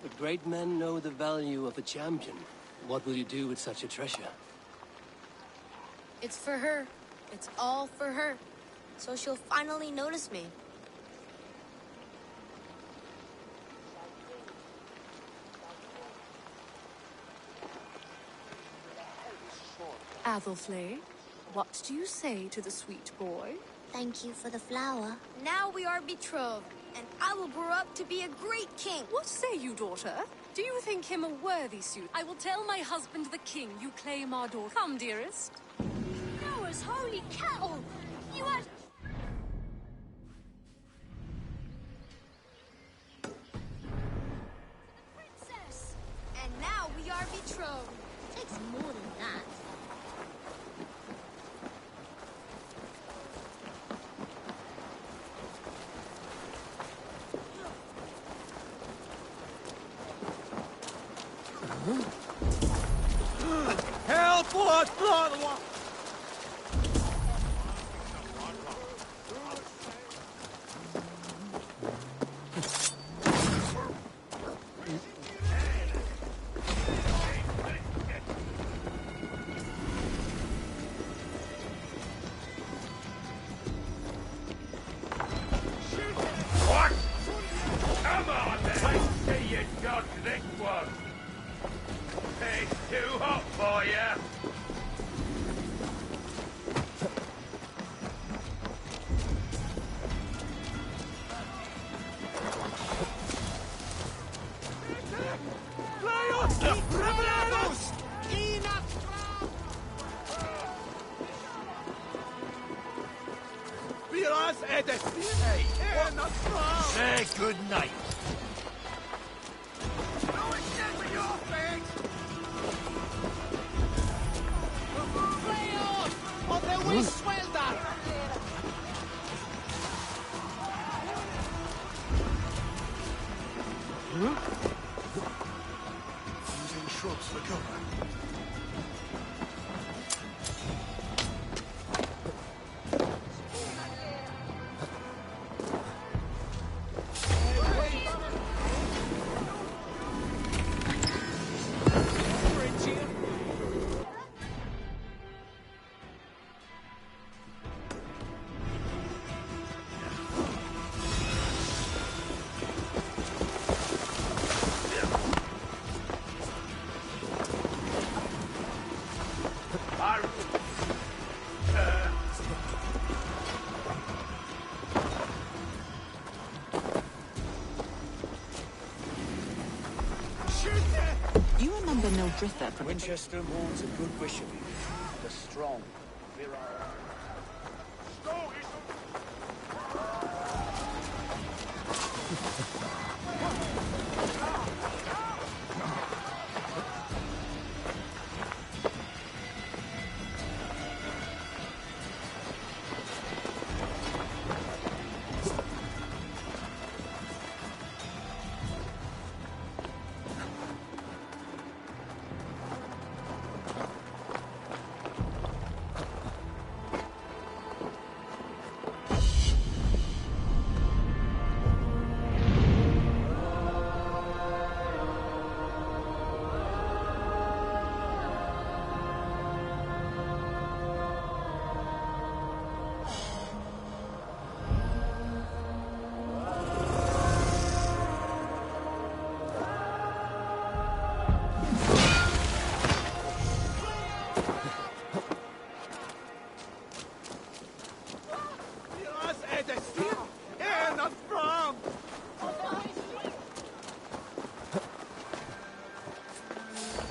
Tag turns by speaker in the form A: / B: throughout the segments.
A: The great men know the value of a champion. What will you do with such a treasure?
B: It's for her. It's all for her. So she'll finally notice me.
C: Athelflae, what do you say to the sweet boy?
B: Thank you for the flower. Now we are betrothed, and I will grow up to be a great king.
C: What say you, daughter? Do you think him a worthy suit? I will tell my husband the king you claim our daughter. Come, dearest.
B: Noah's holy cattle! You had... Princess! And now we are betrothed. Takes more than that.
D: Help! What?
E: What? Come on, then. I see you got this one. It's too hot for you.
D: Say good night.
F: Using shrubs for cover.
C: You remember Mildritha from
A: Winchester mourns a good bishop, the strong, virile.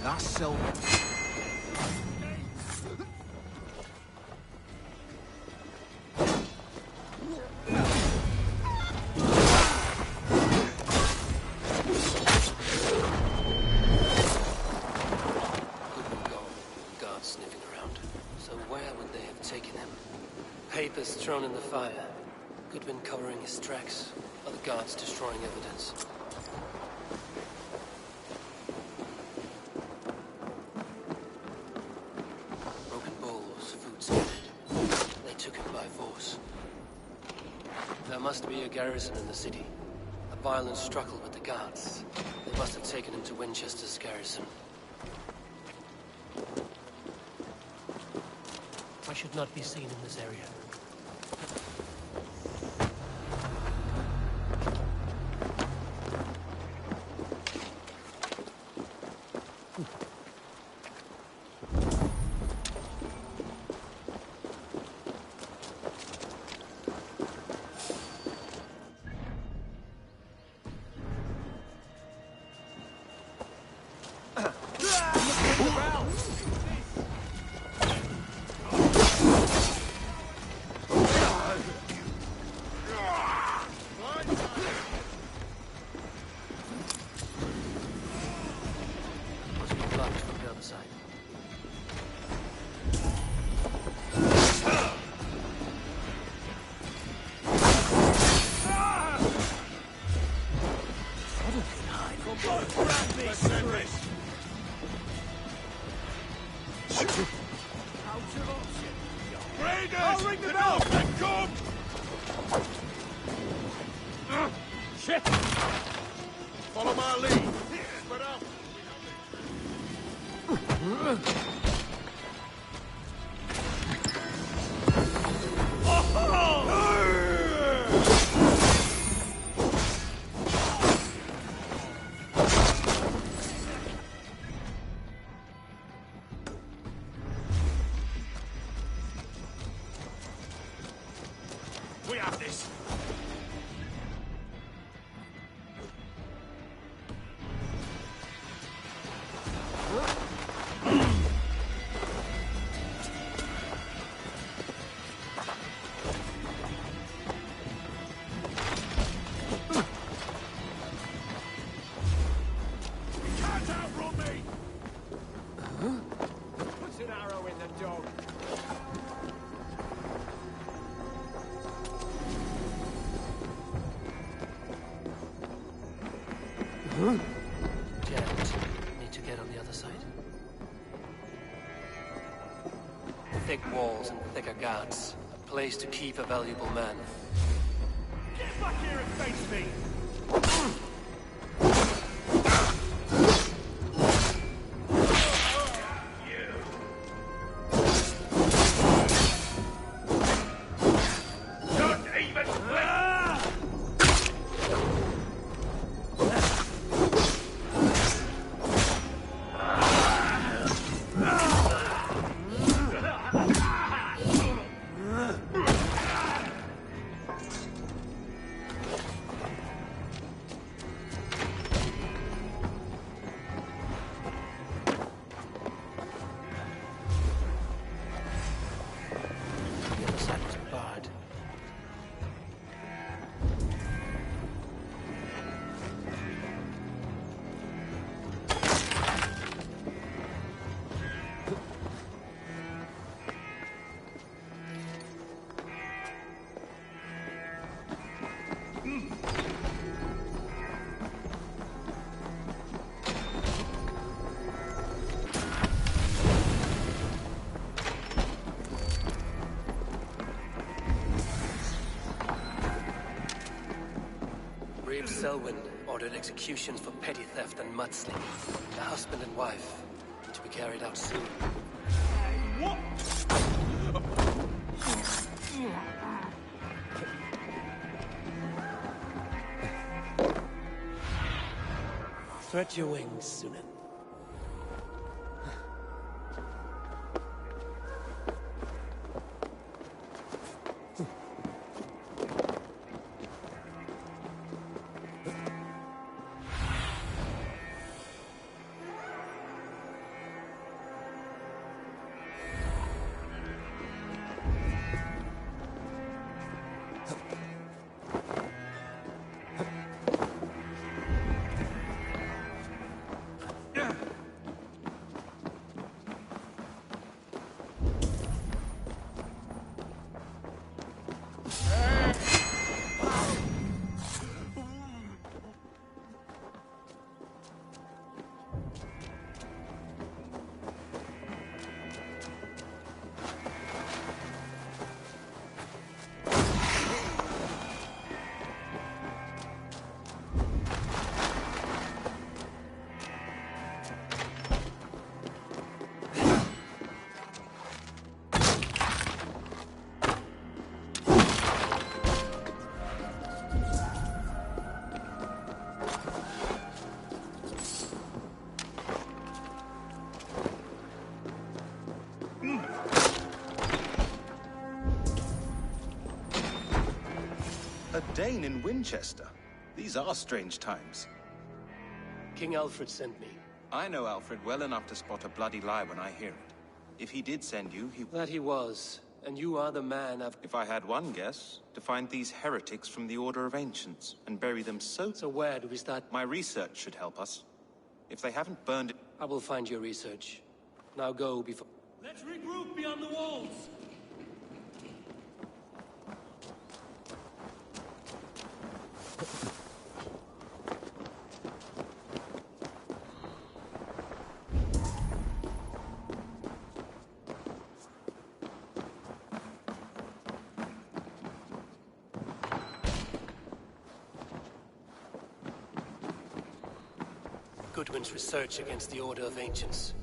F: That's silver.
A: Sniffing around. So where would they have taken him? Papers thrown in the fire. Goodwin covering his tracks. Other guards destroying evidence. Broken bowls, food scattered. They took him by force. There must be a garrison in the city. A violent struggle with the guards. They must have taken him to Winchester's garrison. I should not be seen in this area.
E: I'll ring the bell! Come! Shit! Follow my lead. Spread out. We have this. Can't outrun me. Put an arrow in the dog.
A: Janet, need to get on the other side. Thick walls and thicker guards. A place to keep a valuable man.
E: Get back here and face me.
A: Selwyn ordered executions for petty theft and mudslinging. The husband and wife to be carried out soon.
E: What?
A: Stretch your wings, Sunan.
G: Dane in Winchester. These are strange times.
A: King Alfred sent me.
G: I know Alfred well enough to spot a bloody lie when I hear it. If he did send you,
A: That he was. And you are the man I've...
G: If I had one guess, to find these heretics from the Order of Ancients and bury them so...
A: So where do we start?
G: My research should help us. If they haven't burned it...
A: I will find your research. Now go before...
D: Let's regroup beyond the walls!
A: Goodwin's research against the Order of Ancients.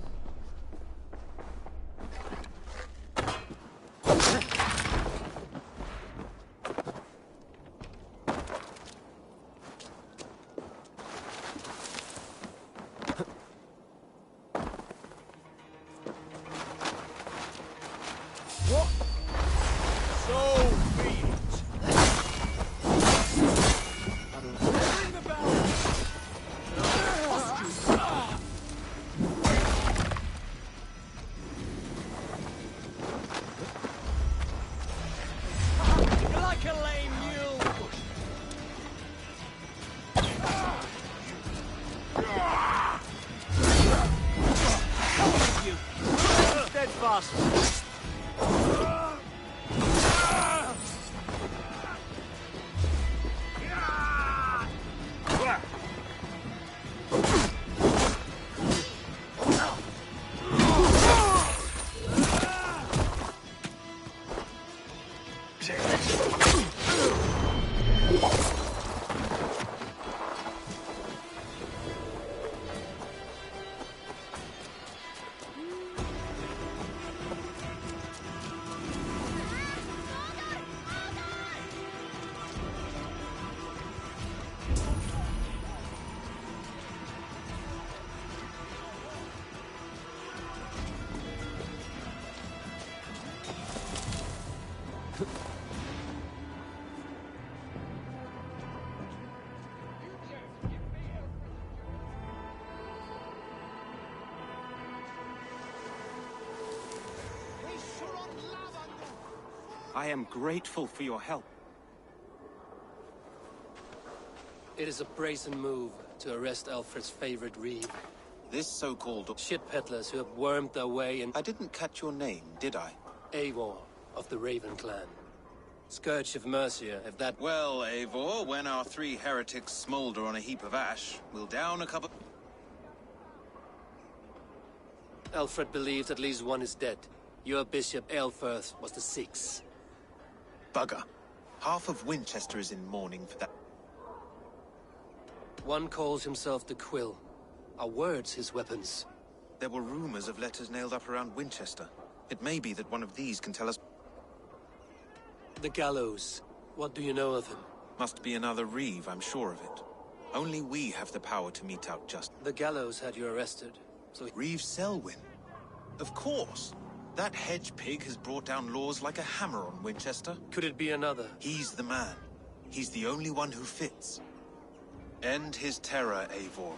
G: I am grateful for your help.
A: It is a brazen move to arrest Alfred's favorite reeve.
G: This so-called...
A: Shit peddlers who have wormed their way in...
G: I didn't catch your name, did I?
A: Eivor of the Raven clan. Scourge of Mercia, if that...
G: Well, Eivor, when our three heretics smolder on a heap of ash, we'll down a couple...
A: Alfred believes at least one is dead. Your bishop, Aelfirth, was the sixth.
G: Bugger. Half of Winchester is in mourning for that.
A: One calls himself the Quill. Are words his weapons?
G: There were rumors of letters nailed up around Winchester. It may be that one of these can tell us...
A: The gallows. What do you know of him?
G: Must be another reeve, I'm sure of it. Only we have the power to mete out justice.
A: The gallows had you arrested, so...
G: Reeve Selwyn. Of course. That hedge pig has brought down laws like a hammer on Winchester.
A: Could it be another?
G: He's the man. He's the only one who fits. End his terror, Eivor.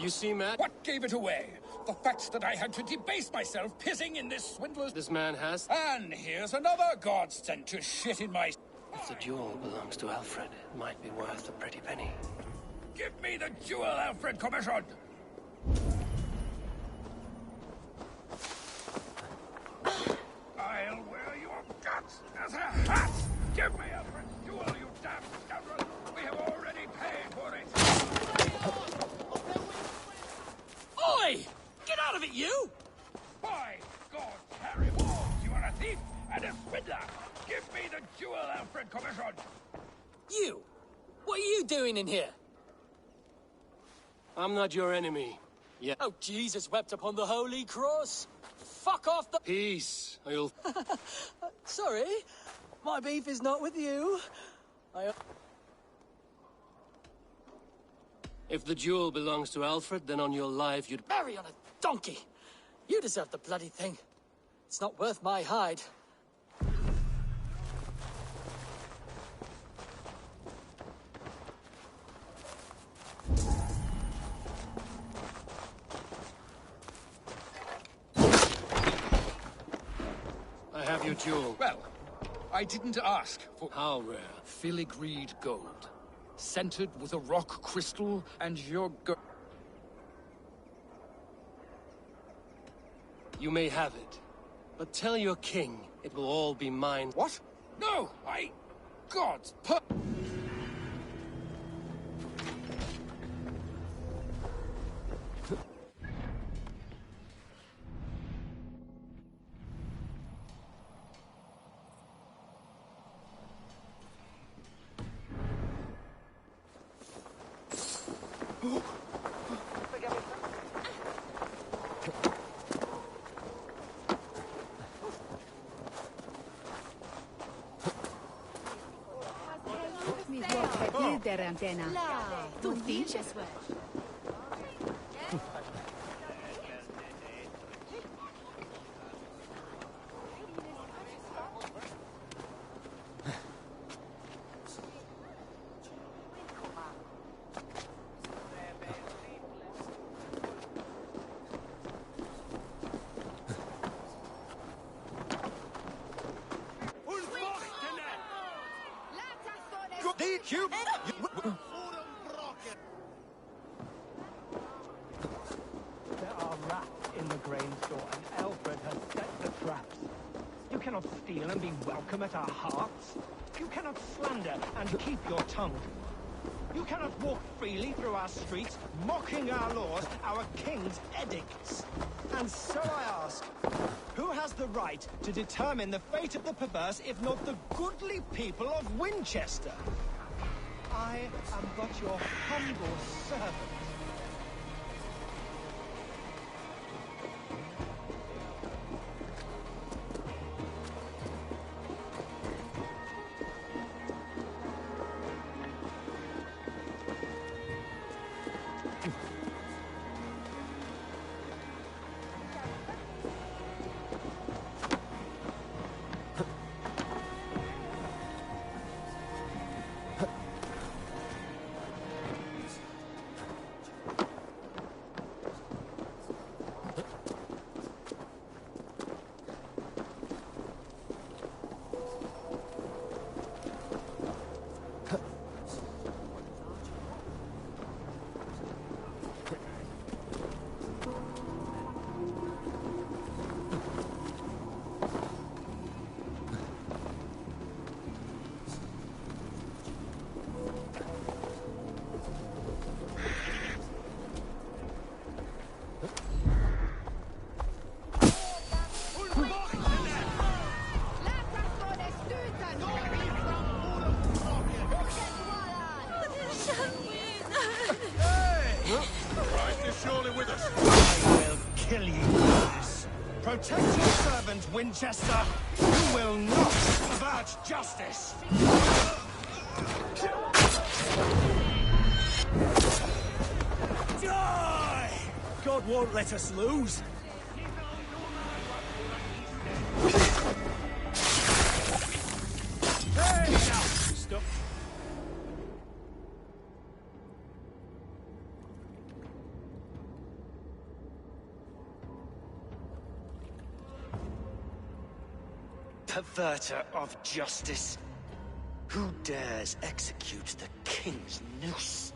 A: You see, Matt?
E: What gave it away? The fact that I had to debase myself pissing in this swindler's...
A: This man has...
E: And here's another god sent to shit in my...
A: If the jewel belongs to Alfred, it might be worth a pretty penny.
E: Give me the jewel Alfred commissioned! I'll wear your guts as a hat! Give me Alfred's jewel, you damn scoundrel! We have already paid for it!
D: Oi! Get out of it, you!
E: By God, Harry Ward, you are a thief and a swindler! Give me the jewel Alfred commissioned!
D: You! What are you doing in here?
A: I'm not your enemy. Yeah.
D: Oh, Jesus wept upon the holy cross! Fuck off the...
A: Peace. I'll...
D: Sorry, my beef is not with you.
A: If the jewel belongs to Alfred, then on your life you'd...
D: Marry on a donkey! You deserve the bloody thing. It's not worth my hide.
A: I have your jewel.
E: Well, I didn't ask for...
A: How rare.
E: Filigreed gold. Scented with a rock crystal and your
A: You may have it. But tell your king it will all be mine.
E: What? No, God's
H: Tu dices?
I: There are rats in the grain store, and Alfred has set the traps. You cannot steal and be welcome at our hearts. You cannot slander and keep your tongue. You cannot walk freely through our streets, mocking our laws, our king's edicts. And so I ask, who has the right to determine the fate of the perverse, if not the goodly people of Winchester? I am but your humble servant. Protect your servant, Winchester. You will not avert justice. Die! God won't let us lose. Hey, now, stop.
J: perverter of justice. Who dares execute the king's noose?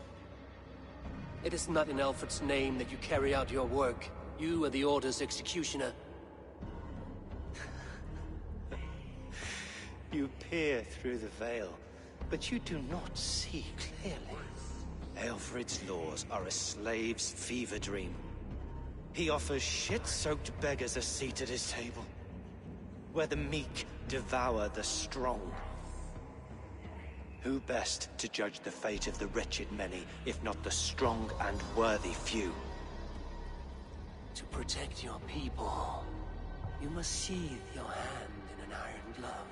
A: It is not in Alfred's name that you carry out your work. You are the Order's executioner.
J: You peer through the veil, but you do not see clearly. Alfred's laws are a slave's fever dream. He offers shit-soaked beggars a seat at his table, where the meek devour the strong. Who best to judge the fate of the wretched many, if not the strong and worthy few?
A: To protect your people, you must sheathe your hand in an iron glove.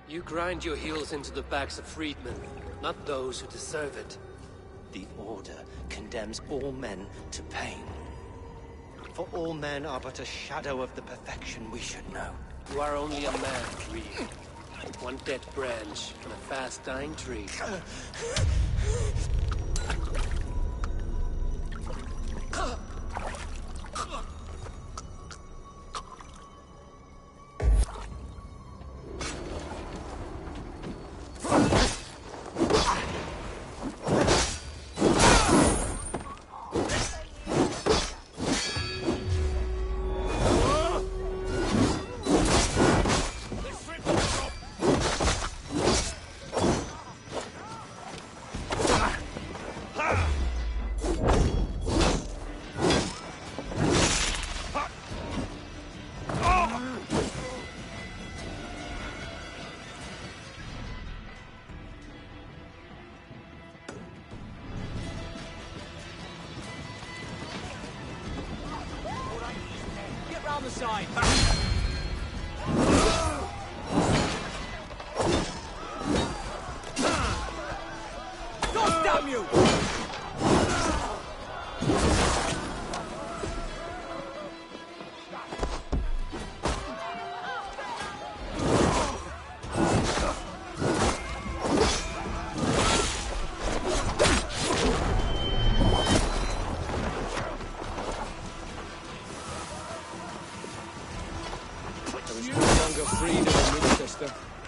A: You grind your heels into the backs of freedmen, not those who deserve it.
J: The Order condemns all men to pain. For all men are but a shadow of the perfection we should know.
A: You are only a man, Reed. One dead branch on a fast-dying tree.
D: Round the side. God damn you!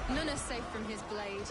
C: None are safe from his blade.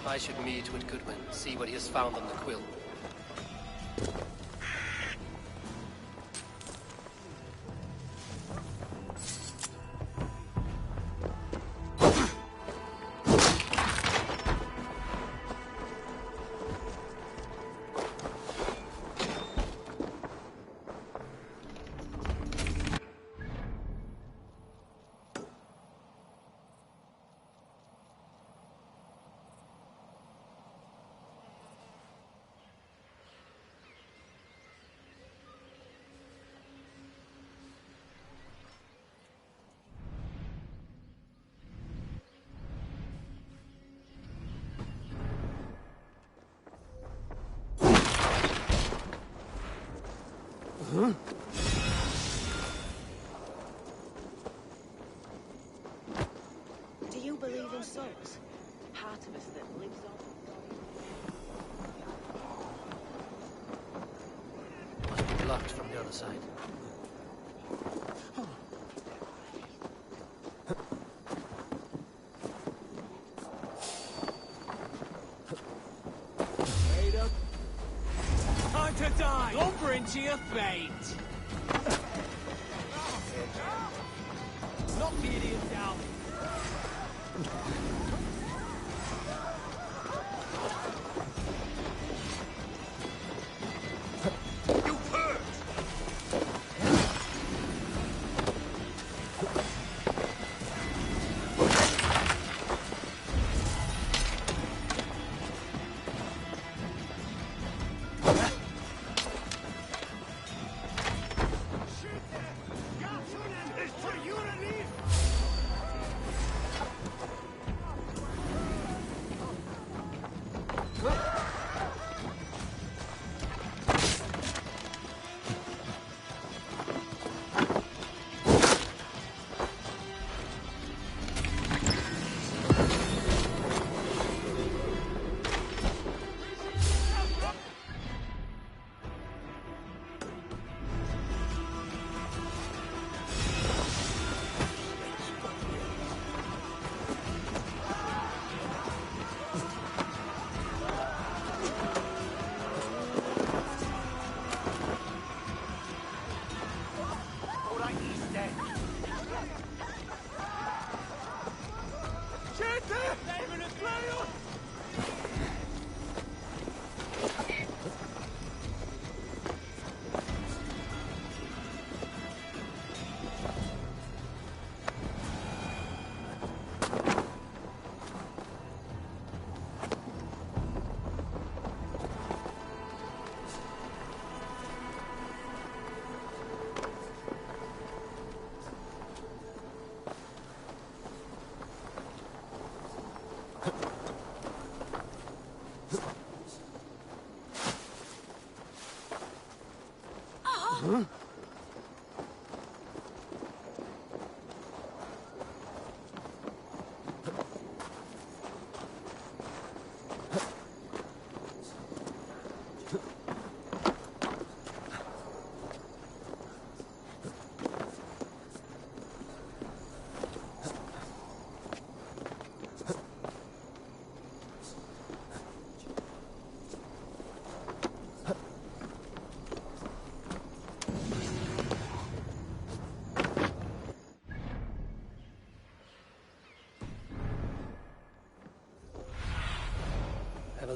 A: I should meet with Goodwin, see what he has found on the quill.
H: Do you believe in souls? Part of us that lives on.
A: Must be blocked from the other side.
D: Time to die! Over into your fate! Knock the idiot down!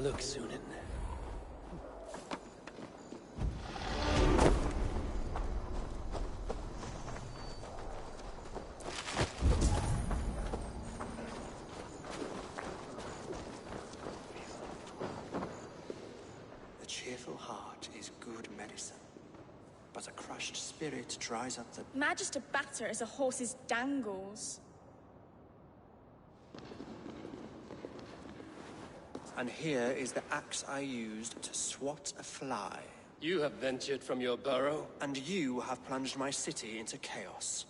A: Look, Sunan.
K: A cheerful heart is good medicine, but a crushed spirit dries up the...
L: Magister batter is a horse's dangles.
K: And here is the axe I used to swat a fly.
A: You have ventured from your burrow?
K: And you have plunged my city into chaos.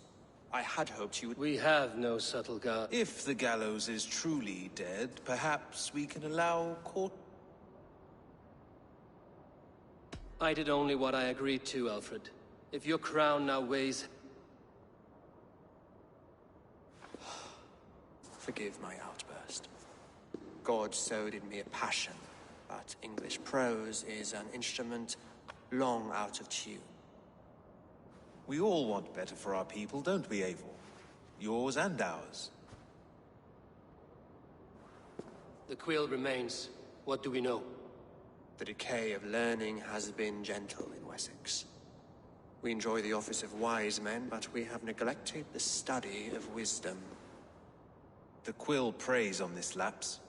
K: I had hoped you would...
A: We have no subtle guard.
G: If the gallows is truly dead, perhaps we can allow court...
A: I did only what I agreed to, Alfred. If your crown now weighs...
K: Forgive my outburst. God sowed in me a passion, but English prose is an instrument long out of tune.
G: We all want better for our people, don't we, Eivor? Yours and ours.
A: The quill remains. What do we know?
K: The decay of learning has been gentle in Wessex. We enjoy the office of wise men, but we have neglected the study of wisdom.
G: The quill preys on this lapse.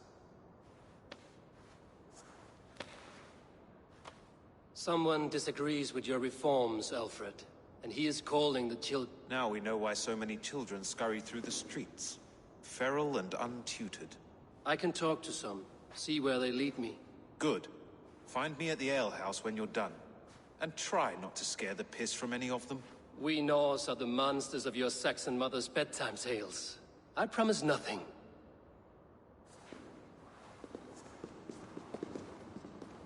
A: Someone disagrees with your reforms, Alfred, and he is calling the children...
G: Now we know why so many children scurry through the streets, feral and untutored.
A: I can talk to some, see where they lead me.
G: Good. Find me at the alehouse when you're done. And try not to scare the piss from any of them.
A: We Norse are the monsters of your Saxon mother's bedtime tales. I promise nothing.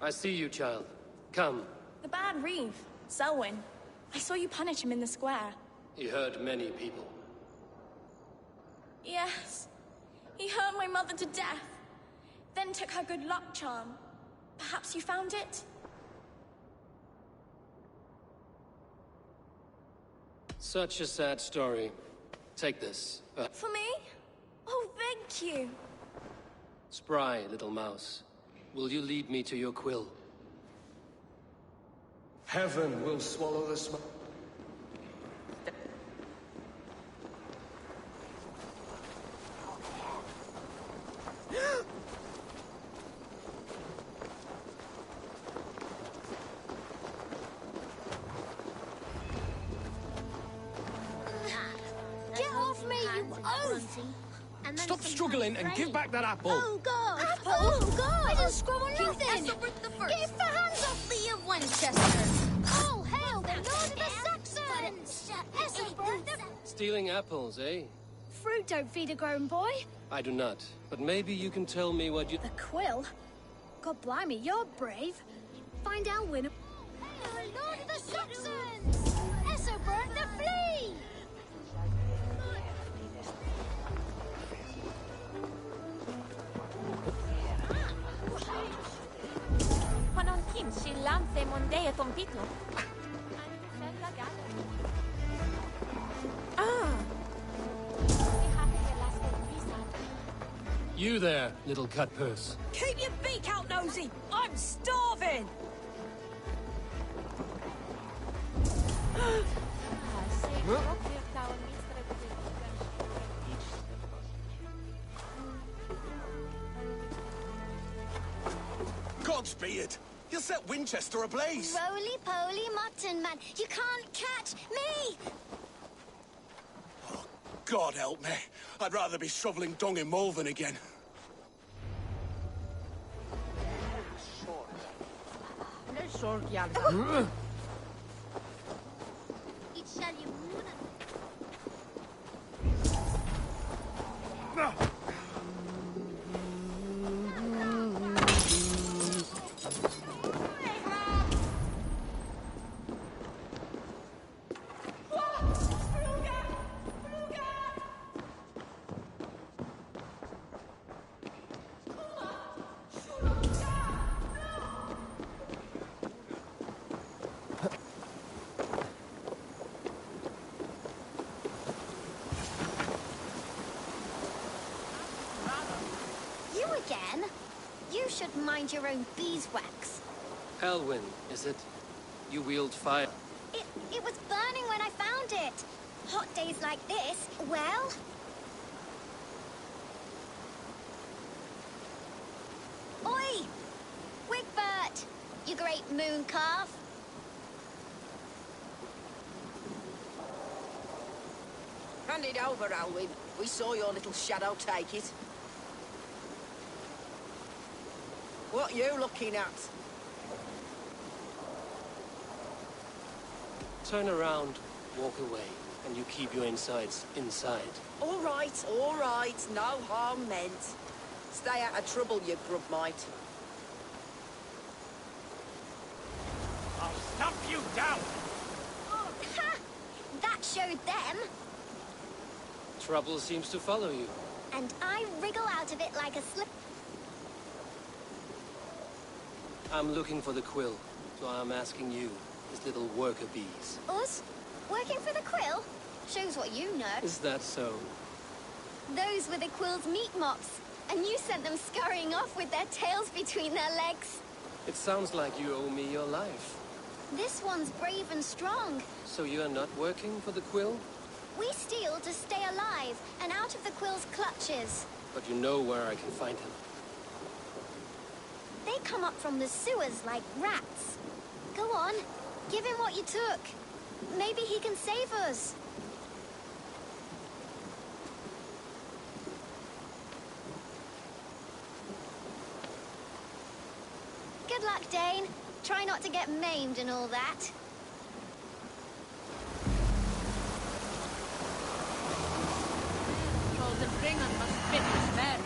A: I see you, child. Come.
L: The bad Reeve, Selwyn. I saw you punish him in the square.
A: He hurt many people.
L: Yes. He hurt my mother to death. Then took her good luck charm. Perhaps you found it?
A: Such a sad story. Take this.
L: For me? Oh, thank you.
A: Spry, little mouse. Will you lead me to your quill?
M: Heaven will swallow the smoke.
B: Get off me, you oaf!
M: Stop struggling and give back that apple.
B: Oh, God! Apple? Oh, God! I didn't scroll on nothing! Get your hands off the of Winchester! Oh, hell, the Lord of the Saxons!
A: Stealing apples, eh?
B: Fruit don't feed a grown boy.
A: I do not, but maybe you can tell me what you...
B: The quill? God blimey, you're brave. Find out when... The Lord of the Saxons! Essobert the Flea!
A: You there, little cut purse.
C: Keep your beak out, Nosy! I'm starving!
F: Gods be it! You'll set Winchester ablaze!
B: Roly-poly mutton man, you can't catch me!
F: Oh, God help me. I'd rather be shoveling dung in Malvern again.
B: should mind your own beeswax.
A: Elwyn, is it? You wield fire.
B: It was burning when I found it. Hot days like this, well... Oi! Wigbert! You great moon calf!
H: Hand it over, Alwyn. We saw your little shadow take it. What you looking at?
A: Turn around, walk away, and you keep your insides inside.
H: All right, no harm meant. Stay out of trouble, you grub mite.
E: I'll stump you down!
B: Ha! That showed them.
A: Trouble seems to follow you.
B: And I wriggle out of it like a slip.
A: I'm looking for the quill, so I'm asking you, his little worker bees.
B: Us? Working for the quill? Shows what you know.
A: Is that so?
B: Those were the quill's meat mops, and you sent them scurrying off with their tails between their legs.
A: It sounds like you owe me your life.
B: This one's brave and strong.
A: So you are not working for the quill?
B: We steal to stay alive and out of the quill's clutches.
A: But you know where I can find him.
B: They come up from the sewers like rats. Go on, give him what you took. Maybe he can save us. Good luck, Dane. Try not to get maimed and all that.
H: The bringer must fit his men.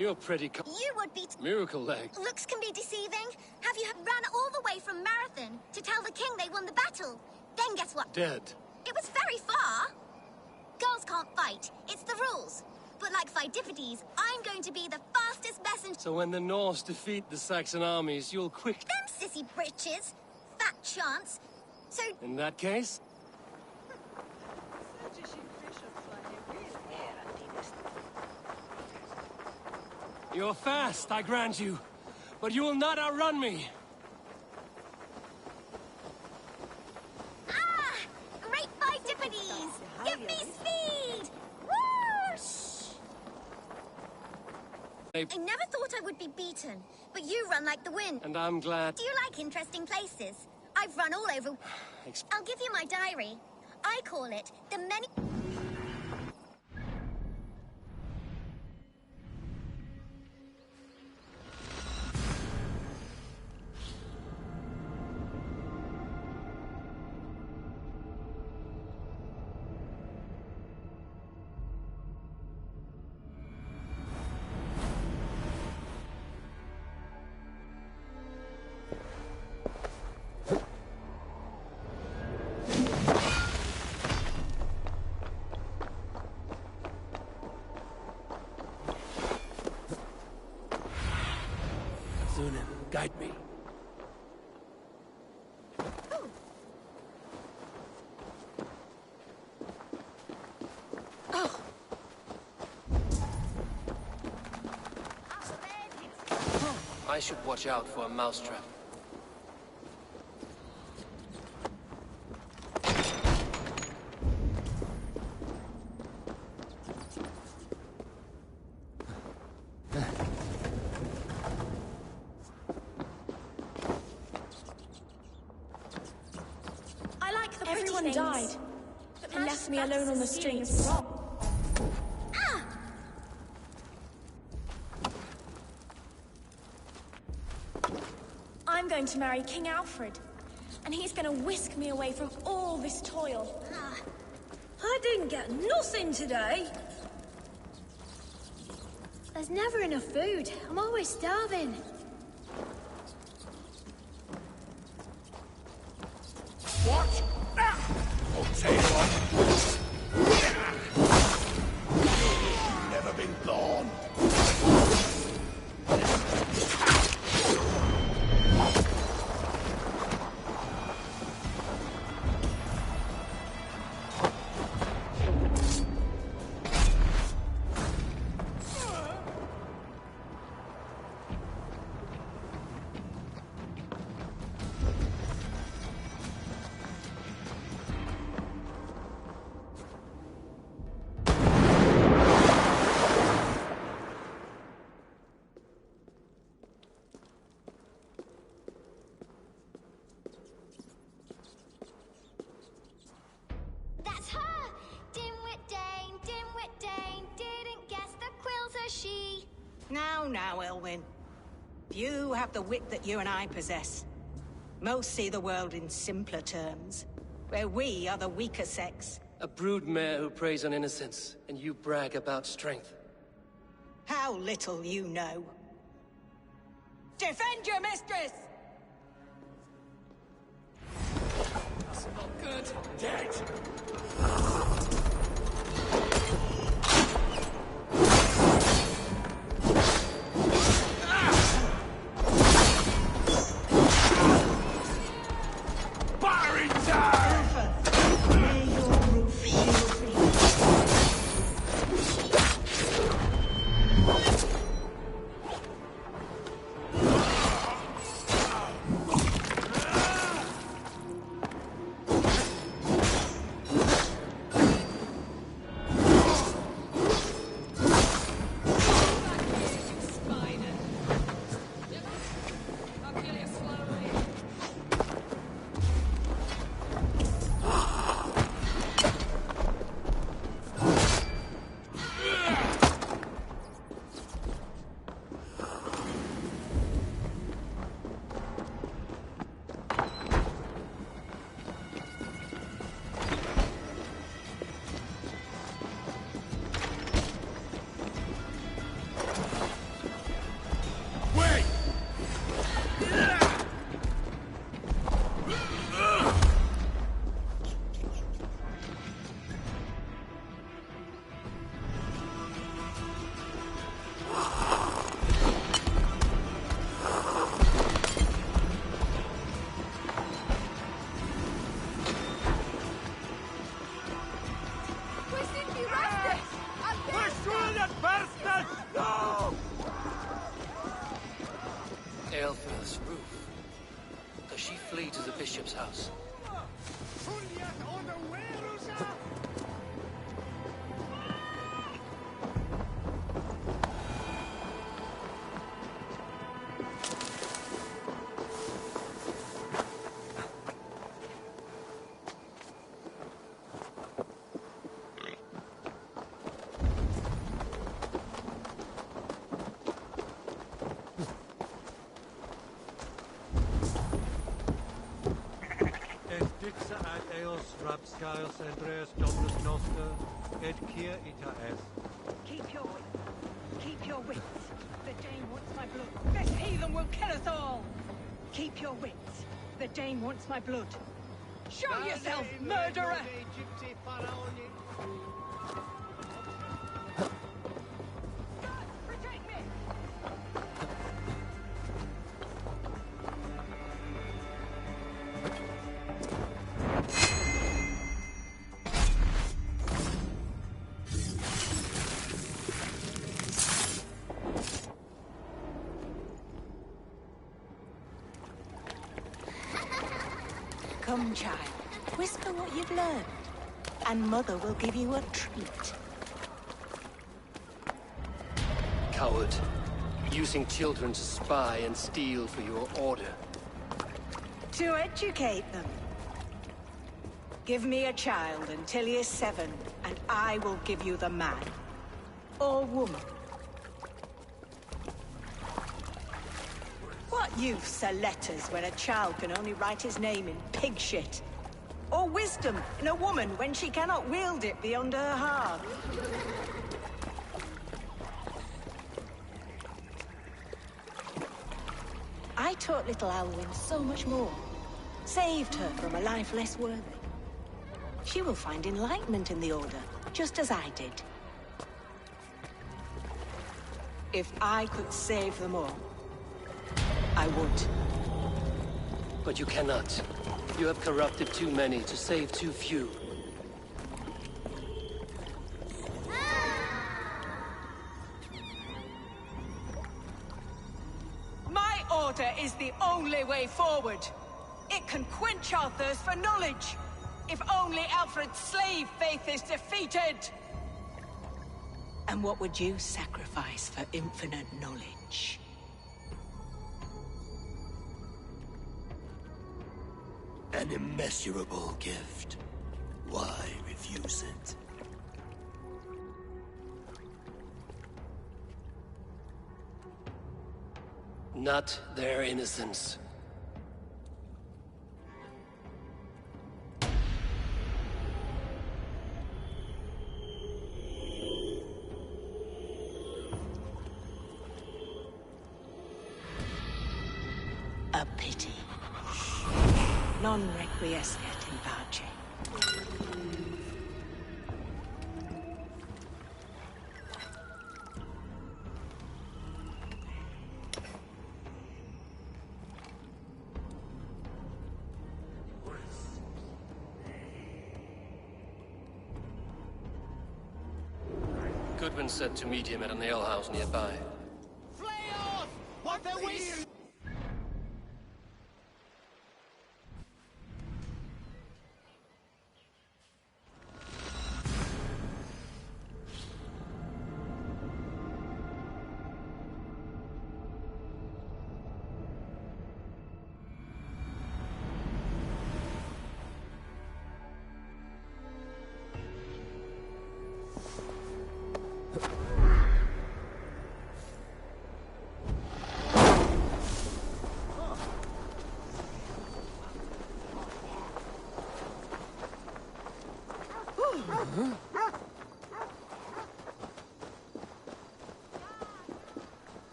A: You're pretty
B: You would be...
A: Miracle leg.
B: Looks can be deceiving. Have you run all the way from Marathon to tell the king they won the battle? Then guess what?
A: Dead.
B: It was very far. Girls can't fight. It's the rules. But like Pheidippides, I'm going to be the fastest messenger.
A: So when the Norse defeat the Saxon armies, you'll quit.
B: Them sissy britches. Fat chance. So...
A: In that case? You're fast, I grant you. But you will not outrun me.
B: Ah! Great Pheidippides! Give me speed! Whoosh! I never thought I would be beaten, but you run like the wind.
A: And I'm glad.
B: Do you like interesting places? I've run all over. I'll give you my diary. I call it the many...
A: Guide me.
B: Oh.
A: I should watch out for a mousetrap.
L: Everyone died. They left me alone on the streets.
B: Ah!
L: I'm going to marry King Alfred, and he's going to whisk me away from all this toil.
N: I didn't get nothing today. There's never enough food. I'm always starving.
E: What? I'll tell you what. You've never been born.
O: Now, Elwyn. You have the wit that you and I possess. Most see the world in simpler terms, where we are the weaker sex.
A: A broodmare who preys on innocence, and you brag about strength.
O: How little you know. Defend your mistress!
E: That's not good. Dead!
A: Elfrith's roof. Does she flee to the bishop's house?
O: Keep your wits. Keep your wits. The Dane wants my blood. This heathen will kill us all. Keep your wits. The Dane wants my blood. Show yourself, murderer! Protect me! Come, child. Whisper what you've learned, and Mother will give you a treat.
A: Coward. Using children to spy and steal for your order.
O: To educate them. Give me a child until he is 7, and I will give you the man. Or woman. What use are letters when a child can only write his name in pig shit? Or wisdom in a woman when she cannot wield it beyond her heart? I taught little Alwyn so much more. Saved her from a life less worthy. She will find enlightenment in the Order, just as I did. If I could save them all, I would.
A: But you cannot. You have corrupted too many to save too few.
O: My order is the only way forward. It can quench our thirst for knowledge. If only Alfred's slave faith is defeated. And what would you sacrifice for infinite knowledge?
A: An immeasurable gift. Why refuse it? Not their innocence.
O: A pity. Non requiescat in pace.
A: Goodwin said to meet him at an alehouse nearby.
F: What the wind?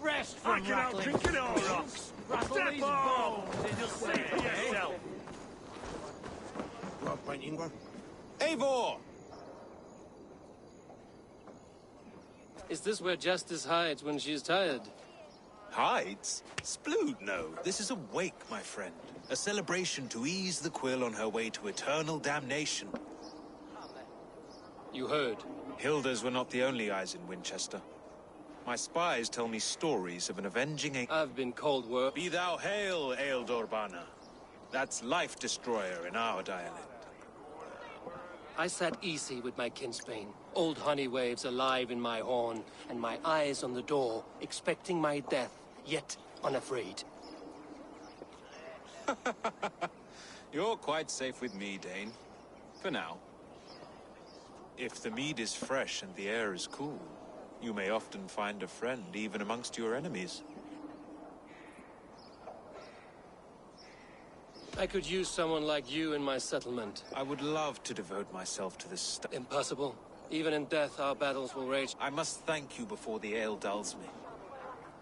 E: Rest from rattling rocks. Step on! And you'll see for yourself.
G: Eivor!
A: Is this where justice hides when she is tired?
G: Hides? Splood, no. This is a wake, my friend. A celebration to ease the quill on her way to eternal damnation.
A: You heard.
G: Hilda's were not the only eyes in Winchester. My spies tell me stories of an avenging...
A: I've been called work.
G: Be thou hail, Ealdorbanna. That's Life Destroyer in our dialect.
A: I sat easy with my kinsbane. Old honey waves alive in my horn, and my eyes on the door, expecting my death, yet unafraid.
G: You're quite safe with me, Dane. For now. If the mead is fresh and the air is cool, you may often find a friend even amongst your enemies.
A: I could use someone like you in my settlement.
G: I would love to devote myself to this stuff.
A: Impossible. Even in death, our battles will rage.
G: I must thank you before the ale dulls me.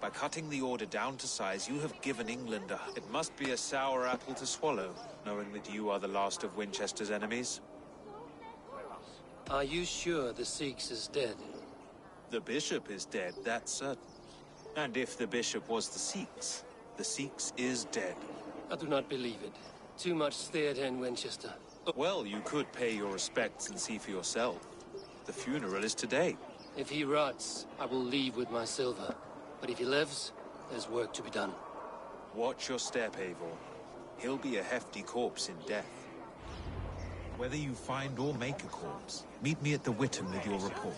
G: By cutting the order down to size, you have given England a... It must be a sour apple to swallow, knowing that you are the last of Winchester's enemies.
A: Are you sure the Sikhs is dead?
G: The bishop is dead, that's certain. And if the bishop was the Sikhs is dead.
A: I do not believe it. Too much theatre in Winchester.
G: Well, you could pay your respects and see for yourself. The funeral is today.
A: If he rots, I will leave with my silver. But if he lives, there's work to be done.
G: Watch your step, Eivor. He'll be a hefty corpse in death. Whether you find or make a corpse, meet me at the Witten with your report.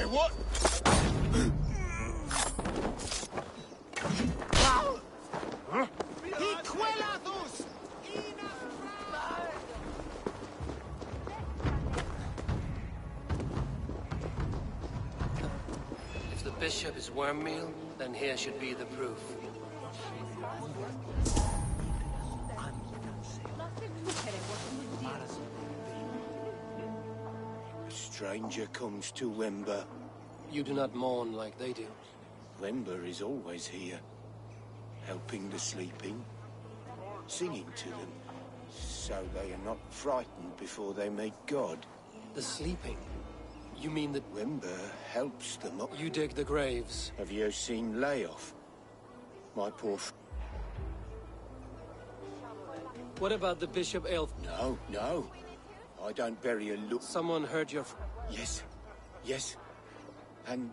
F: What?
A: If the bishop is worm meal, then here should be the proof.
J: A stranger comes to Wemba.
A: You do not mourn like they do.
J: Wemba is always here, helping the sleeping, singing to them, so they are not frightened before they meet God.
A: The sleeping? You mean that...
J: Wemba helps them up.
A: You dig the graves.
J: Have you seen Layoff? My poor
A: What about the Bishop Elf?
J: No. I don't bury a look.
A: Someone heard your...
J: Yes. And...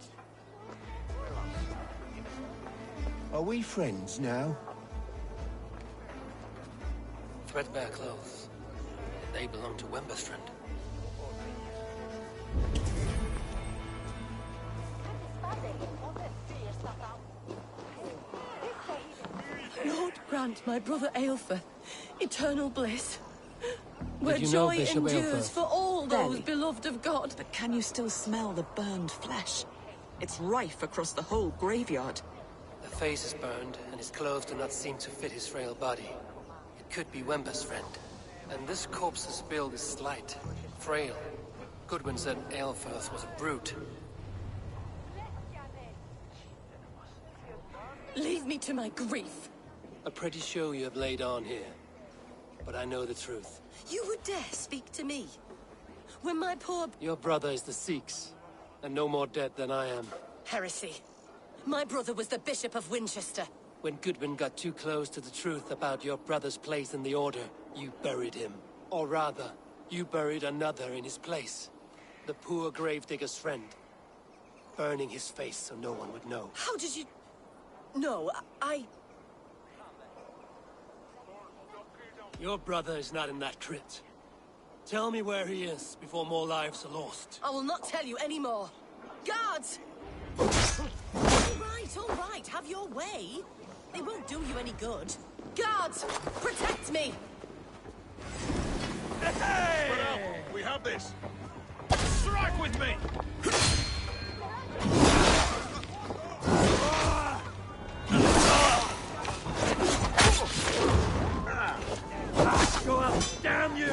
J: Are we friends now?
A: Threadbare clothes. They belong to Wemba's friend.
P: Lord grant my brother Aelfir eternal bliss, where
A: you know
P: joy
A: Bishop
P: endures
A: Aelfir?
P: for all those beloved of God.
Q: But can you still smell the burned flesh? It's rife across the whole graveyard.
A: The face is burned, and his clothes do not seem to fit his frail body. It could be Wemba's friend. And this corpse's build is slight, frail. Goodwin said Aelfirth was a brute.
P: Leave me to my grief.
A: A pretty show you have laid on here. But I know the truth.
P: You would dare speak to me? When my poor...
A: Your brother is the Sikhs, and no more dead than I am.
P: Heresy. My brother was the Bishop of Winchester.
A: When Goodwin got too close to the truth about your brother's place in the Order, you buried him. Or rather, you buried another in his place. The poor gravedigger's friend. Burning his face so no one would know.
P: How did you... No, I...
A: Your brother is not in that crypt. Tell me where he is before more lives are lost.
P: I will not tell you any more. Guards! All right, have your way. They won't do you any good. Guards, protect me!
F: Hey! Spread out. We have this. Strike with me! Go out, damn you!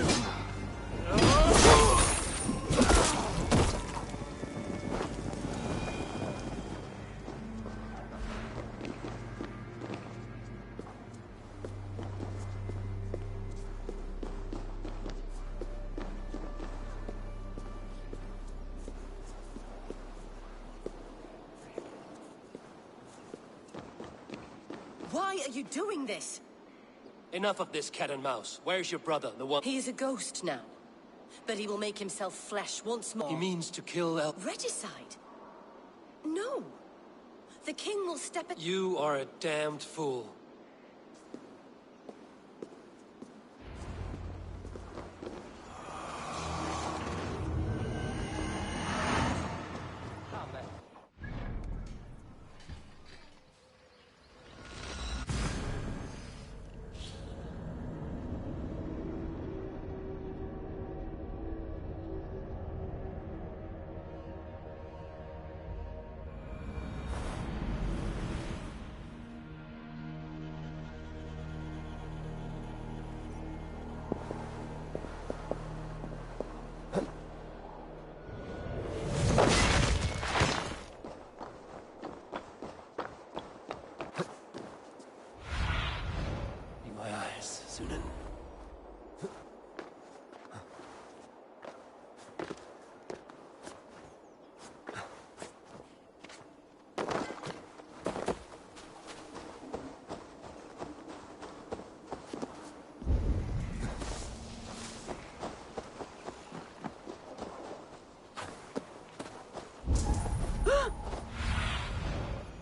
P: Why are you doing this?
A: Enough of this cat and mouse. Where's your brother, the one—
P: He is a ghost now. But he will make himself flesh once more.
A: He means to kill
P: Regicide? No. The king will step at—
A: You are a damned fool.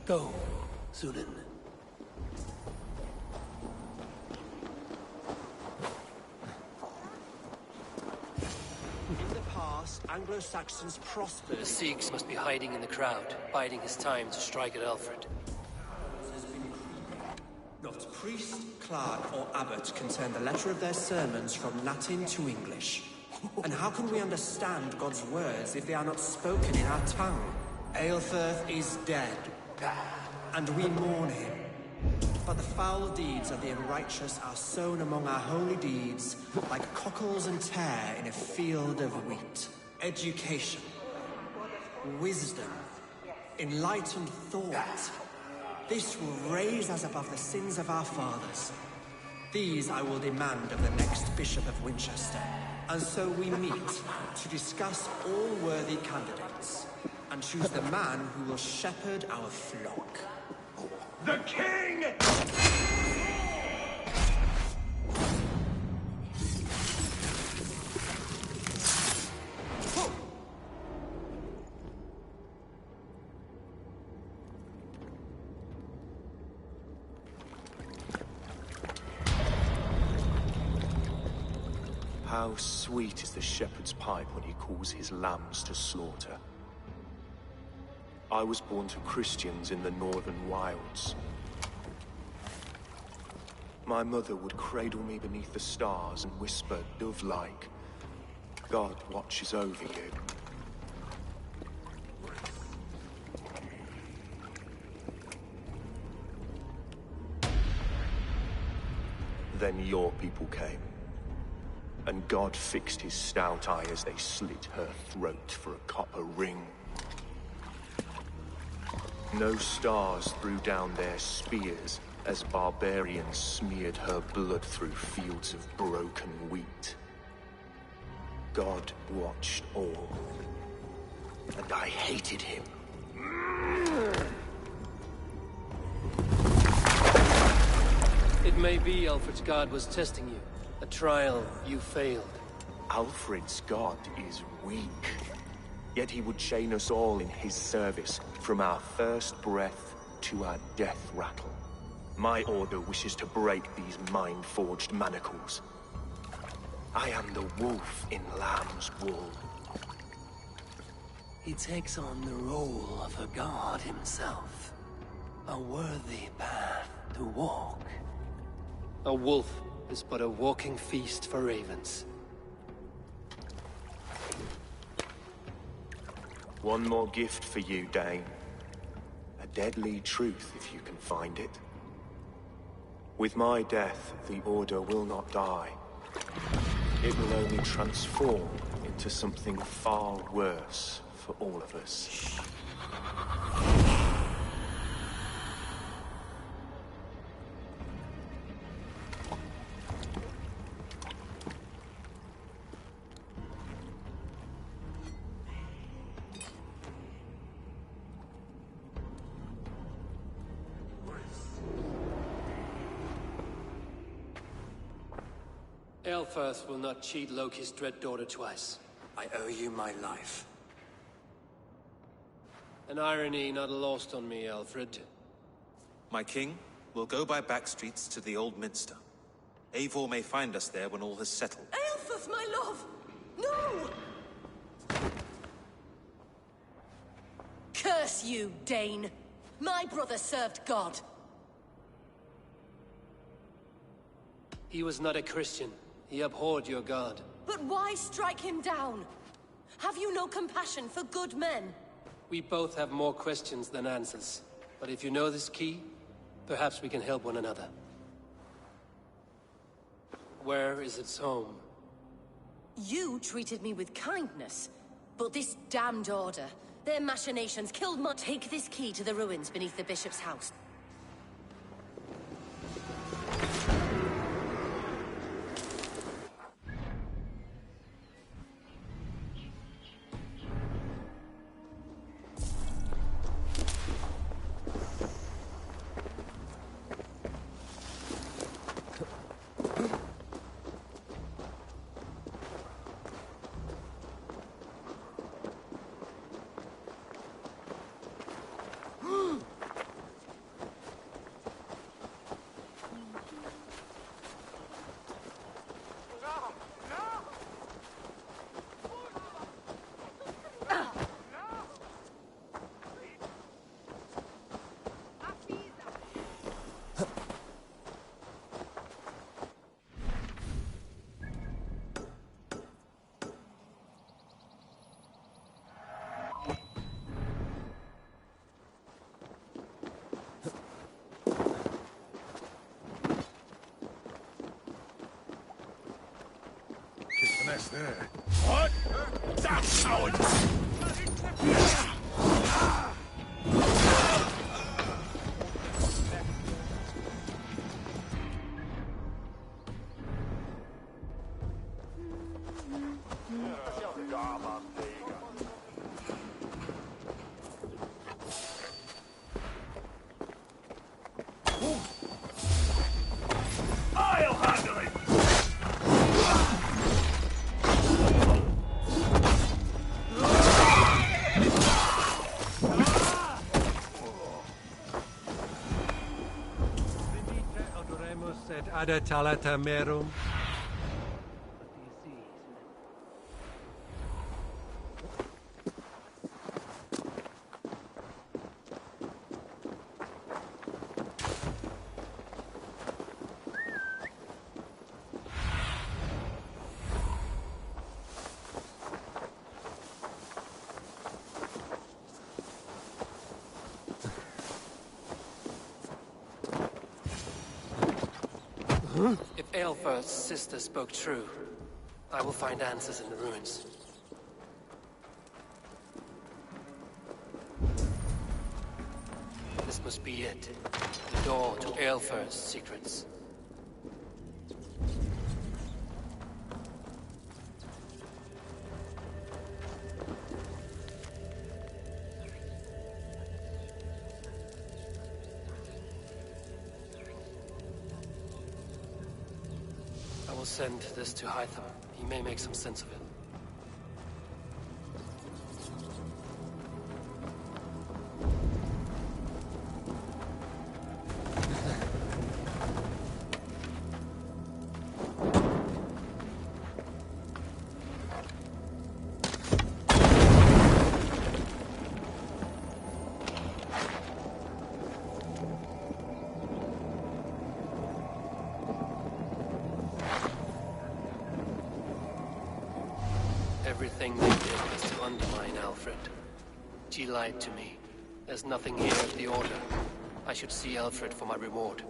A: Go, Sunan.
K: In the past, Anglo-Saxons prospered.
A: The Sikhs must be hiding in the crowd, biding his time to strike at Alfred.
K: Not priest, clerk, or abbot can turn the letter of their sermons from Latin to English. And how can we understand God's words if they are not spoken in our tongue? Aelfirth is dead, and we mourn him. But the foul deeds of the unrighteous are sown among our holy deeds, like cockles and tare in a field of wheat. Education, wisdom, enlightened thought. This will raise us above the sins of our fathers. These I will demand of the next Bishop of Winchester. And so we meet to discuss all worthy candidates and choose the man who will shepherd our flock.
E: The king!
G: How sweet is the shepherd's pipe when he calls his lambs to slaughter. I was born to Christians in the northern wilds. My mother would cradle me beneath the stars and whisper, dove-like, God watches over you. Then your people came. And God fixed his stout eye as they slit her throat for a copper ring. No stars threw down their spears as barbarians smeared her blood through fields of broken wheat. God watched all, and I hated him.
A: It may be Alfred's god was testing you. A trial you failed.
G: Alfred's god is weak. Yet he would chain us all in his service, from our first breath to our death rattle. My order wishes to break these mind-forged manacles. I am the wolf in lamb's wool.
A: He takes on the role of a god himself. A worthy path to walk. A wolf is but a walking feast for ravens.
G: One more gift for you, Dane. A deadly truth, if you can find it. With my death, the Order will not die. It will only transform into something far worse for all of us.
A: Aelfirth will not cheat Loki's dread daughter twice.
K: I owe you my life.
A: An irony not lost on me, Alfred.
G: My king will go by back streets to the Old Minster. Eivor may find us there when all has settled.
P: Aelfirth, my love! No! Curse you, Dane! My brother served God.
A: He was not a Christian. He abhorred your god.
P: But why strike him down? Have you no compassion for good men?
A: We both have more questions than answers. But if you know this key, perhaps we can help one another. Where is its home?
P: You treated me with kindness, but this damned order, their machinations killed my— Take this key to the ruins beneath the bishop's house.
E: There. What? Damn coward! I'll handle it!
R: Ada talata merum.
A: If Aelfirth's sister spoke true, I will find answers in the ruins. This must be it. The door to Aelfirth's secrets. I will send this to Hytham. He may make some sense of it. Everything they did was to undermine Alfred. She lied to me. There's nothing here of the Order. I should see Alfred for my reward.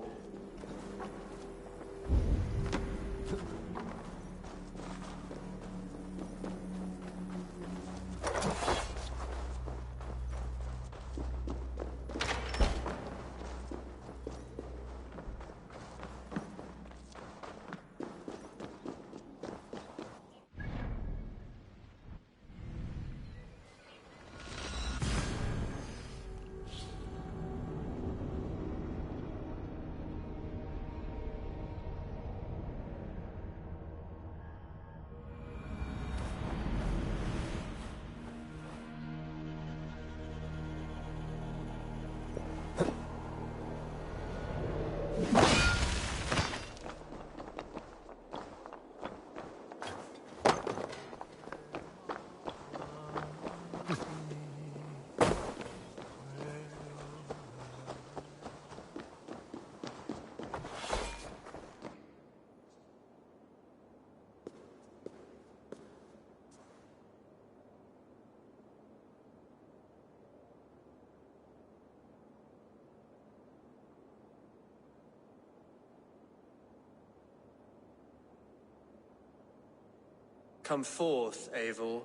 K: Come forth, Eivor.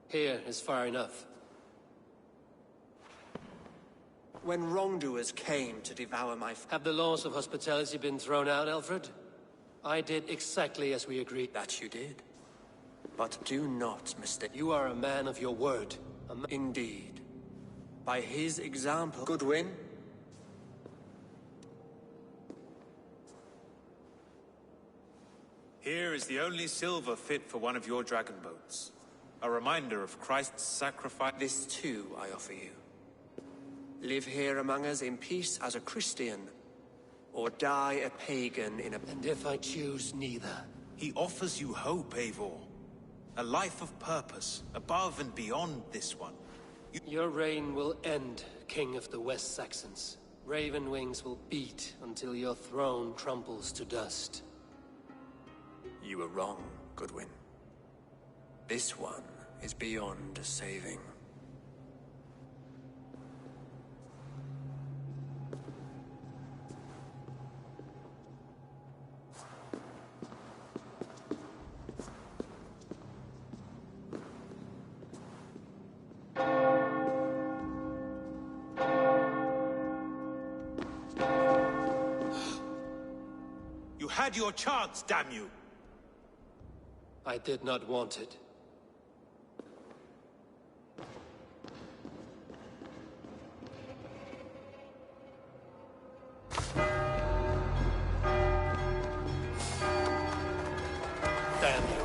A: Here is far enough.
K: When wrongdoers came to devour my...
A: Have the laws of hospitality been thrown out, Alfred? I did exactly as we agreed.
K: That you did. But do not mistake...
A: You are a man of your word.
K: Indeed. By his example... Goodwin?
G: Here is the only silver fit for one of your dragon boats. A reminder of Christ's sacrifice.
K: This too I offer you. Live here among us in peace as a Christian, or die a pagan in a...
A: And if I choose neither?
G: He offers you hope, Eivor. A life of purpose, above and beyond this one.
A: Your reign will end, King of the West Saxons. Raven wings will beat until your throne crumbles to dust.
K: You were wrong, Goodwin. This one is beyond saving.
G: You had your chance, damn you!
A: I did not want it. Damn you.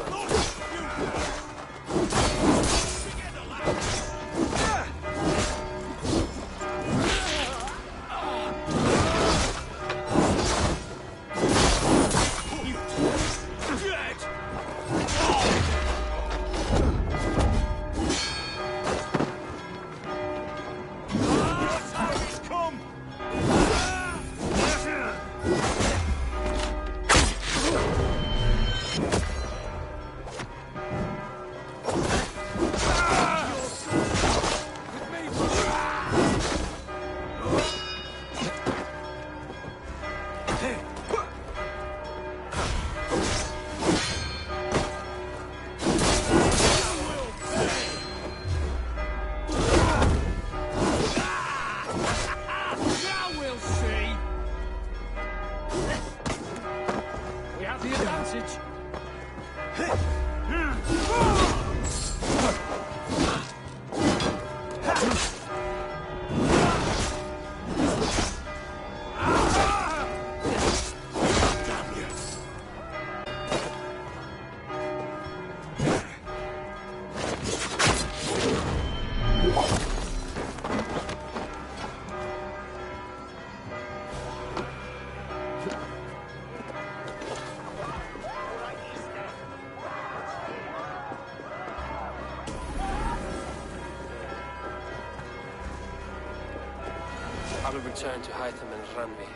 A: I will return to Hytham and Ranvi.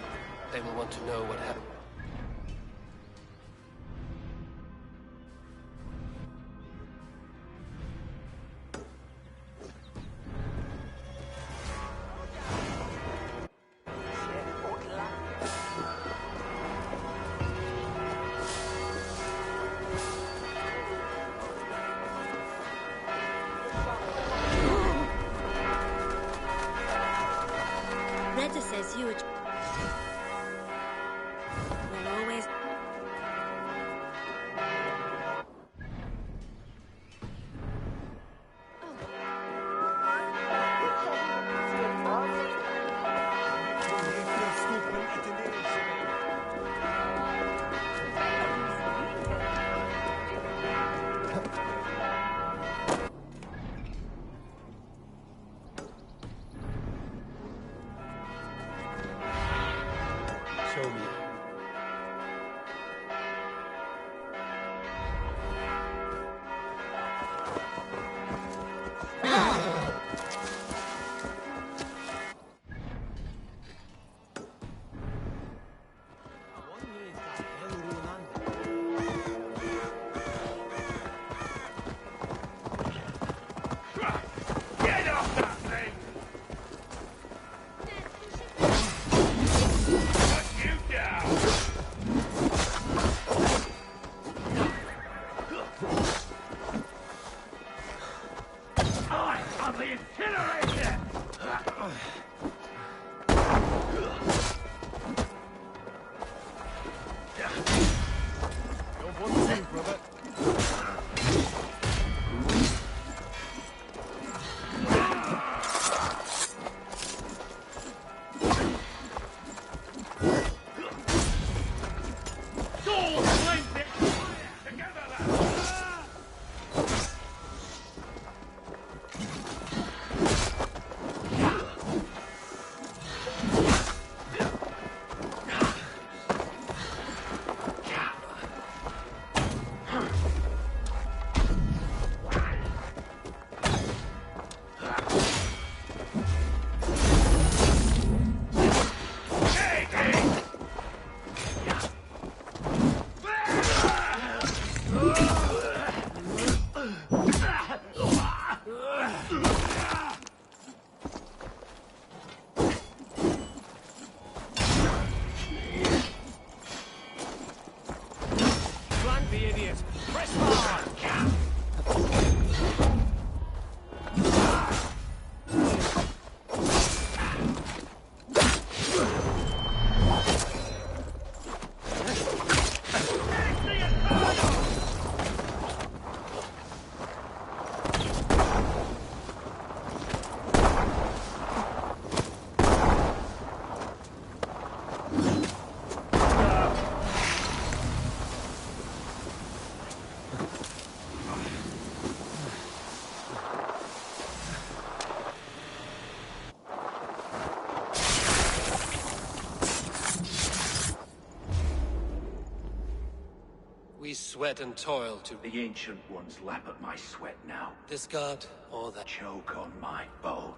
A: They will want to know what happened.
N: Reda says you were... Well, always...
E: Incinerate it!
M: You're one too, brother.
A: We sweat and toil to...
E: The Ancient Ones lap at my sweat now.
A: Discard all that.
E: Choke on my bone.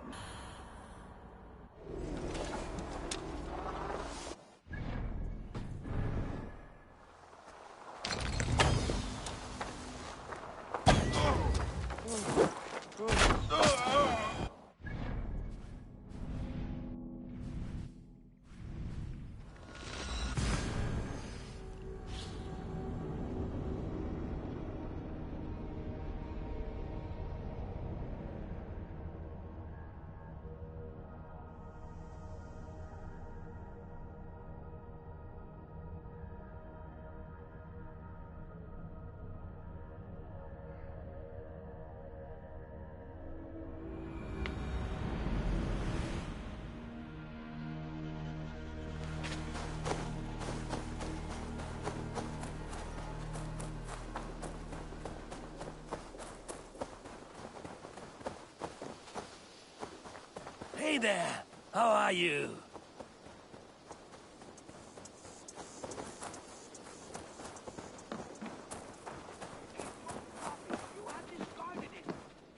A: Hey there! How are you?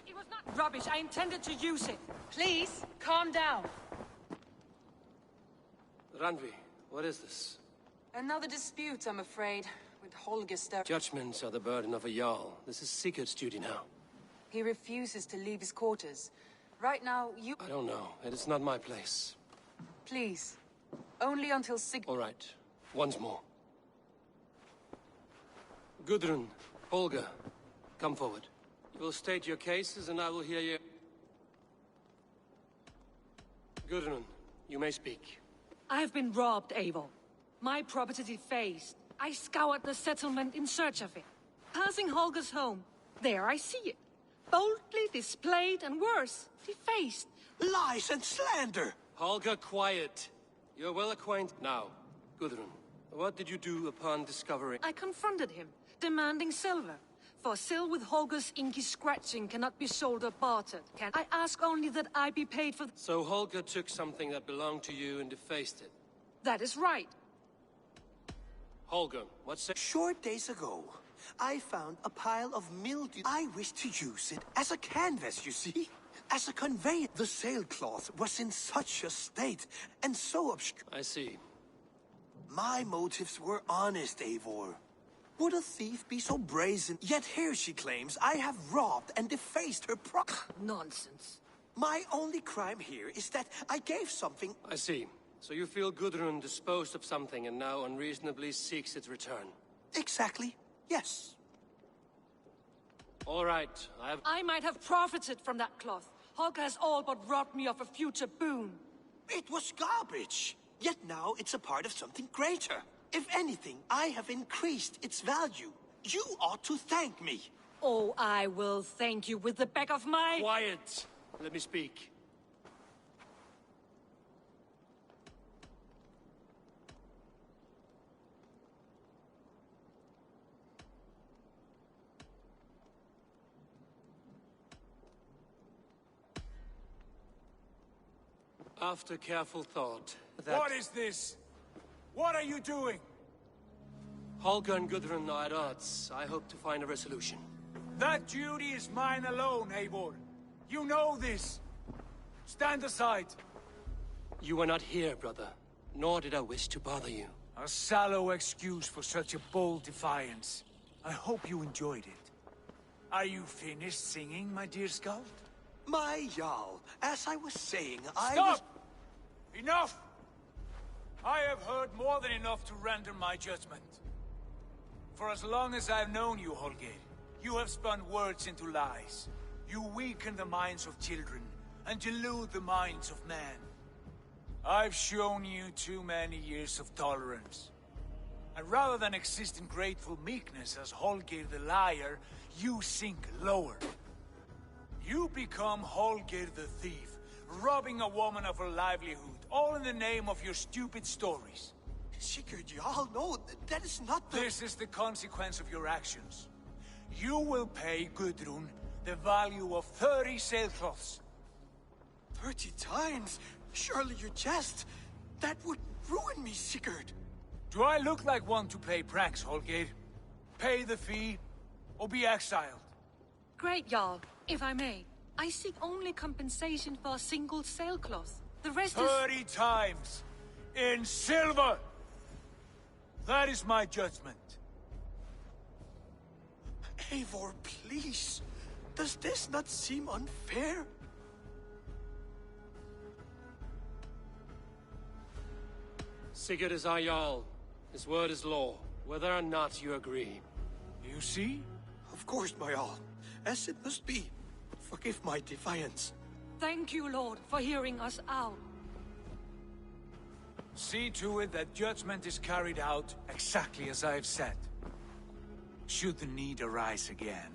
C: It was not rubbish. I intended to use it. Please, calm down.
A: Randvi, what is this?
C: Another dispute, I'm afraid, with Holger.
A: Judgments are the burden of a Jarl. This is Sigurd's duty now.
C: He refuses to leave his quarters. Right now, you...
A: I don't know. It is not my place.
C: Please. Only until
A: All right. Once more. Gudrun, Holger, come forward. You will state your cases and I will hear you. Gudrun, you may speak.
C: I have been robbed, Eivor. My property defaced. I scoured the settlement in search of it. Passing Holger's home, there I see it. Boldly displayed and worse, defaced.
F: Lies and slander!
A: Holger, quiet. You're well acquainted. Now, Gudrun, what did you do upon discovering...
C: I confronted him, demanding silver. For sil with Holger's inky scratching cannot be sold or bartered. I ask only that I be paid for...
A: So Holger took something that belonged to you and defaced it?
C: That is right.
A: Holger, what's...
F: Short days ago, I found a pile of mildew. I wished to use it as a canvas, you see? As a conveyance. The sailcloth was in such a state, and so obscure.
A: I see.
F: My motives were honest, Eivor. Would a thief be so brazen? Yet here she claims I have robbed and defaced her
C: Nonsense.
F: My only crime here is that I gave something...
A: I see. So you feel Gudrun disposed of something and now unreasonably seeks its return?
F: Exactly. Yes.
A: All right,
C: I might have profited from that cloth. Holger has all but robbed me of a future boon.
F: It was garbage. Yet now it's a part of something greater. If anything, I have increased its value. You ought to thank me.
C: Oh, I will thank you with the back of my...
A: Quiet! Let me speak. After careful thought, that...
E: What is this? What are you doing?
A: Holger and Gudrun are at odds. I hope to find a resolution.
E: That duty is mine alone, Eivor. You know this. Stand aside.
A: You were not here, brother. Nor did I wish to bother you.
E: A sallow excuse for such a bold defiance. I hope you enjoyed it. Are you finished singing, my dear Skald?
F: My Jarl, as I was saying,
E: Stop! Enough! I have heard more than enough to render my judgment. For as long as I've known you, Holger, you have spun words into lies. You weaken the minds of children, and delude the minds of men. I've shown you too many years of tolerance. And rather than exist in grateful meekness as Holger the liar, you sink lower. You become Holger the thief, robbing a woman of her livelihood, all in the name of your stupid stories.
F: Sigurd, you all know that is not the...
E: This is the consequence of your actions. You will pay Gudrun the value of 30 sailcloths.
F: 30 times? Surely you jest. That would ruin me, Sigurd.
E: Do I look like one to play pranks, Holger? Pay the fee, or be exiled.
C: Great, Jarl. If I may, I seek only compensation for a single sailcloth. The rest
E: 30 times! In silver! That is my judgment.
F: Eivor, please. Does this not seem unfair?
A: Sigurd is our Jarl. His word is law, whether or not you agree.
E: You see?
F: Of course, my Jarl. As it must be. Forgive my defiance.
C: Thank you, Lord, for hearing us out.
E: See to it that judgment is carried out exactly as I have said. Should the need arise again,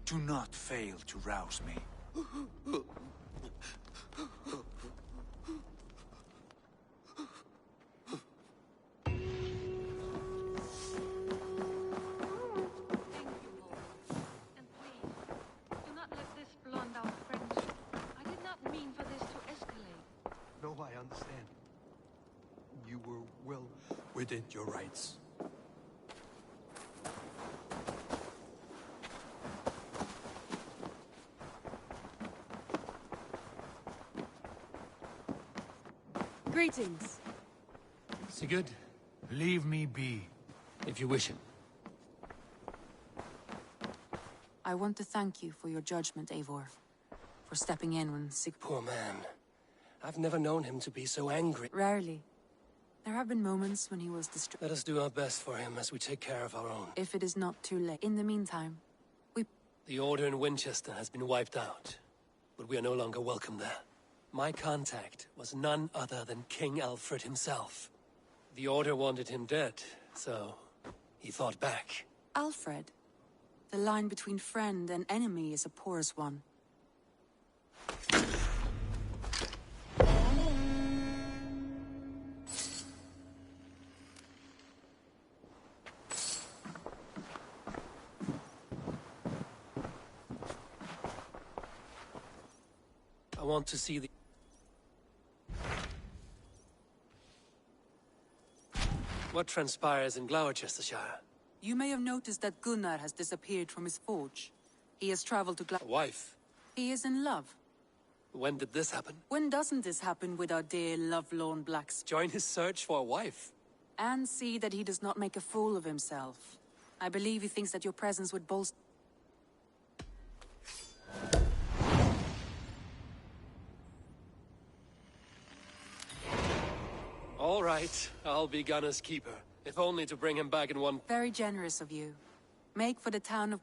E: do not fail to rouse me.
F: I understand. You were well within your rights.
R: Greetings.
A: Sigurd?
E: Leave me be.
A: If you wish it.
R: I want to thank you for your judgment, Eivor. For stepping in when
A: Poor man. I've never known him to be so angry.
R: Rarely. There have been moments when he was distraught.
A: Let us do our best for him as we take care of our own.
R: If it is not too late. In the meantime,
A: The Order in Winchester has been wiped out, but we are no longer welcome there. My contact was none other than King Alfred himself. The Order wanted him dead, so he fought back.
R: Alfred. The line between friend and enemy is a porous one.
A: I want to see the... What transpires in Gloucestershire?
R: You may have noticed that Gunnar has disappeared from his forge. He has traveled to
A: A wife?
R: He is in love.
A: When did this happen?
R: When doesn't this happen with our dear lovelorn blacks?
A: Join his search for a wife?
R: And see that he does not make a fool of himself. I believe he thinks that your presence would bolster...
A: All right, I'll be Gunner's keeper. If only to bring him back in one...
R: Very generous of you. Make for the town of